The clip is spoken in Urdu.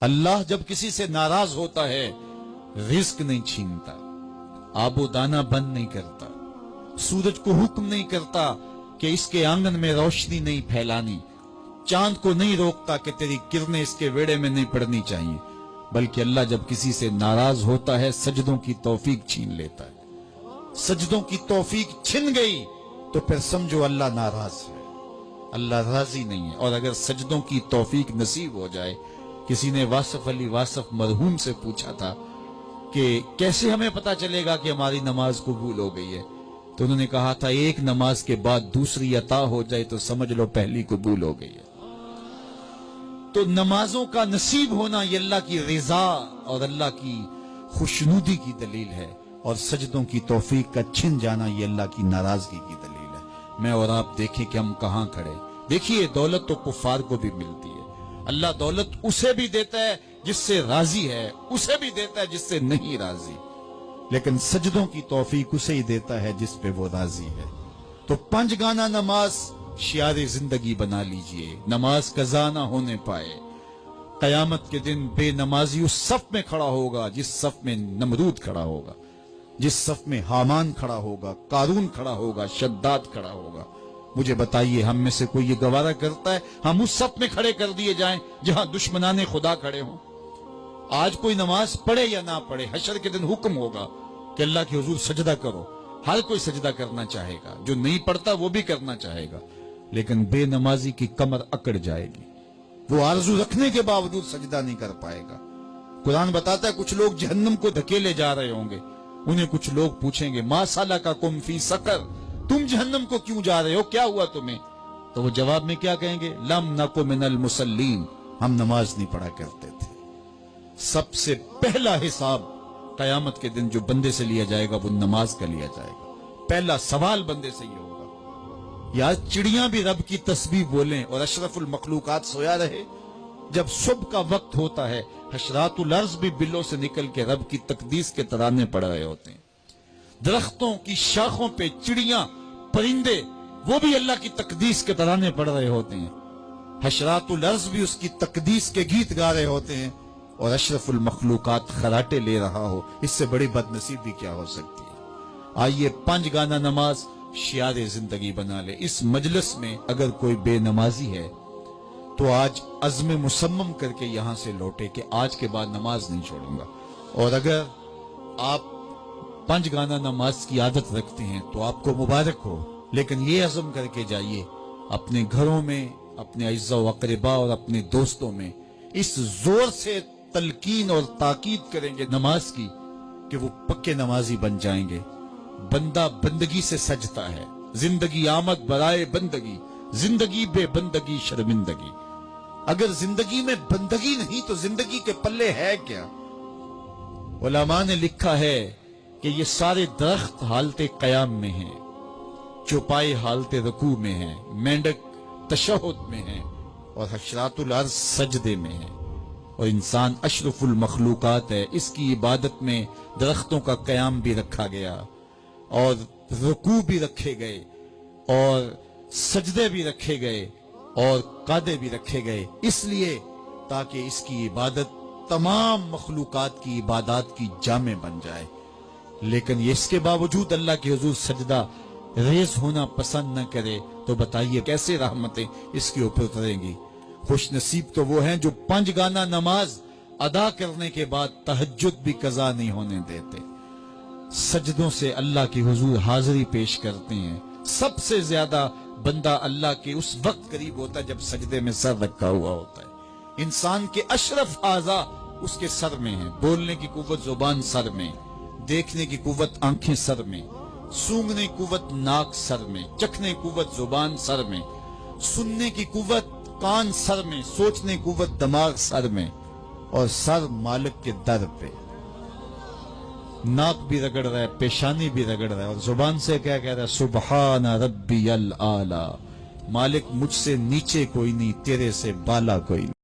اللہ جب کسی سے ناراض ہوتا ہے رزق نہیں چھینتا، آب و دانہ بند نہیں کرتا، سورج کو حکم نہیں کرتا کہ اس کے آنگن میں روشنی نہیں پھیلانی، چاند کو نہیں روکتا کہ تیری کرنیں اس کے ویڑے میں نہیں پڑنی چاہیے، بلکہ اللہ جب کسی سے ناراض ہوتا ہے سجدوں کی توفیق چھین لیتا ہے۔ سجدوں کی توفیق چھن گئی تو پھر سمجھو اللہ ناراض ہے، اللہ راضی نہیں ہے۔ اور اگر سجدوں کی توفیق نصیب ہو جائے، کسی نے واصف علی واصف مرحوم سے پوچھا تھا کہ کیسے ہمیں پتا چلے گا کہ ہماری نماز قبول ہو گئی ہے، تو انہوں نے کہا تھا ایک نماز کے بعد دوسری عطا ہو جائے تو سمجھ لو پہلی قبول ہو گئی ہے۔ تو نمازوں کا نصیب ہونا یہ اللہ کی رضا اور اللہ کی خوشنودی کی دلیل ہے، اور سجدوں کی توفیق کا چھن جانا یہ اللہ کی ناراضگی کی دلیل ہے۔ میں اور آپ دیکھیں کہ ہم کہاں کھڑے۔ دیکھیے دولت تو کفار کو بھی ملتی ہے، اللہ دولت اسے بھی دیتا ہے جس سے راضی ہے، اسے بھی دیتا ہے جس سے نہیں راضی، لیکن سجدوں کی توفیق اسے ہی دیتا ہے جس پہ وہ راضی ہے۔ تو 5 گانا نماز شعار زندگی بنا لیجئے، نماز قضا نہ ہونے پائے۔ قیامت کے دن بے نمازی اس صف میں کھڑا ہوگا جس صف میں نمرود کھڑا ہوگا، جس صف میں حامان کھڑا ہوگا، قارون کھڑا ہوگا، شداد کھڑا ہوگا۔ مجھے بتائیے ہم میں سے کوئی یہ گوارہ کرتا ہے ہم اس صف میں کھڑے کر دیے جائیں جہاں دشمنان خدا کھڑے ہوں؟ آج کوئی نماز پڑھے یا نہ پڑھے، حشر کے دن حکم ہوگا کہ اللہ کے حضور سجدہ کرو۔ ہر کوئی سجدہ کرنا چاہے گا، جو نہیں پڑھتا وہ بھی کرنا چاہے گا، لیکن بے نمازی کی کمر اکڑ جائے گی، وہ آرزو رکھنے کے باوجود سجدہ نہیں کر پائے گا۔ قرآن بتاتا ہے کچھ لوگ جہنم کو دھکیلے جا رہے ہوں گے، انہیں کچھ لوگ پوچھیں گے ما سلککم فی سقر، تم جہنم کو کیوں جا رہے ہو، کیا ہوا تمہیں؟ تو وہ جواب میں کیا کہیں گے؟ لم نک من المصلین، ہم نماز نہیں پڑھا کرتے تھے۔ سب سے پہلا حساب قیامت کے دن جو بندے سے لیا جائے گا وہ نماز کا لیا جائے گا۔ پہلا سوال بندے سے یہ ہوگا۔ یا چڑیاں بھی رب کی تسبیح بولیں اور اشرف المخلوقات سویا رہے؟ جب صبح کا وقت ہوتا ہے حشرات الارض بھی بلوں سے نکل کے رب کی تقدیس کے ترانے پڑھ رہے ہوتے ہیں، درختوں کی شاخوں پہ چڑیاں پرندے وہ بھی اللہ کی تقدیس کے ترانے پڑھ رہے ہوتے ہیں، حشرات الارض بھی اس کی تقدیس کے گیت گا رہے ہوتے ہیں، اور اشرف المخلوقات خراٹے لے رہا ہو، اس سے بڑی بد نصیبی کیا ہو سکتی ہے؟ آئیے 5 گانا نماز شعار زندگی بنا لے۔ اس مجلس میں اگر کوئی بے نمازی ہے تو آج عزم مصمم کر کے یہاں سے لوٹے کہ آج کے بعد نماز نہیں چھوڑوں گا۔ اور اگر آپ 5 گانا نماز کی عادت رکھتے ہیں تو آپ کو مبارک ہو، لیکن یہ عزم کر کے جائیے اپنے گھروں میں، اپنے اعزاء و اقرباء اور اپنے دوستوں میں اس زور سے تلقین اور تاکید کریں گے نماز کی کہ وہ پکے نمازی بن جائیں گے۔ بندہ بندگی سے سجتا ہے، زندگی آمد برائے بندگی، زندگی بے بندگی شرمندگی۔ اگر زندگی میں بندگی نہیں تو زندگی کے پلے ہے کیا؟ علماء نے لکھا ہے کہ یہ سارے درخت حالت قیام میں ہیں، چوپائے حالت رکوع میں ہیں، مینڈک تشہد میں ہیں، اور حشرات الارض سجدے میں ہیں، اور انسان اشرف المخلوقات ہے۔ اس کی عبادت میں درختوں کا قیام بھی رکھا گیا، اور رکوع بھی رکھے گئے، اور سجدے بھی رکھے گئے، اور قعدے بھی رکھے گئے، اس لیے تاکہ اس کی عبادت تمام مخلوقات کی عبادات کی جامع بن جائے۔ لیکن یہ اس کے باوجود اللہ کے حضور سجدہ ریز ہونا پسند نہ کرے تو بتائیے کیسے رحمتیں اس کے اوپر اتریں گی؟ خوش نصیب تو وہ ہیں جو 5 گانا نماز ادا کرنے کے بعد تہجد بھی قضا نہیں ہونے دیتے، سجدوں سے اللہ کے حضور حاضری پیش کرتے ہیں۔ سب سے زیادہ بندہ اللہ کے اس وقت قریب ہوتا ہے جب سجدے میں سر رکھا ہوا ہوتا ہے۔ انسان کے اشرف اعضاء اس کے سر میں ہیں، بولنے کی قوت زبان سر میں، دیکھنے کی قوت آنکھیں سر میں، سونگنے کی قوت ناک سر میں، چکھنے کی قوت زبان سر میں، سننے کی قوت کان سر میں، سوچنے کی قوت دماغ سر میں، اور سر مالک کے در پہ۔ ناک بھی رگڑ رہا ہے، پیشانی بھی رگڑ رہا ہے، اور زبان سے کیا کہہ رہا ہے؟ سبحان ربی الاعلی، مالک مجھ سے نیچے کوئی نہیں، تیرے سے بالا کوئی نہیں۔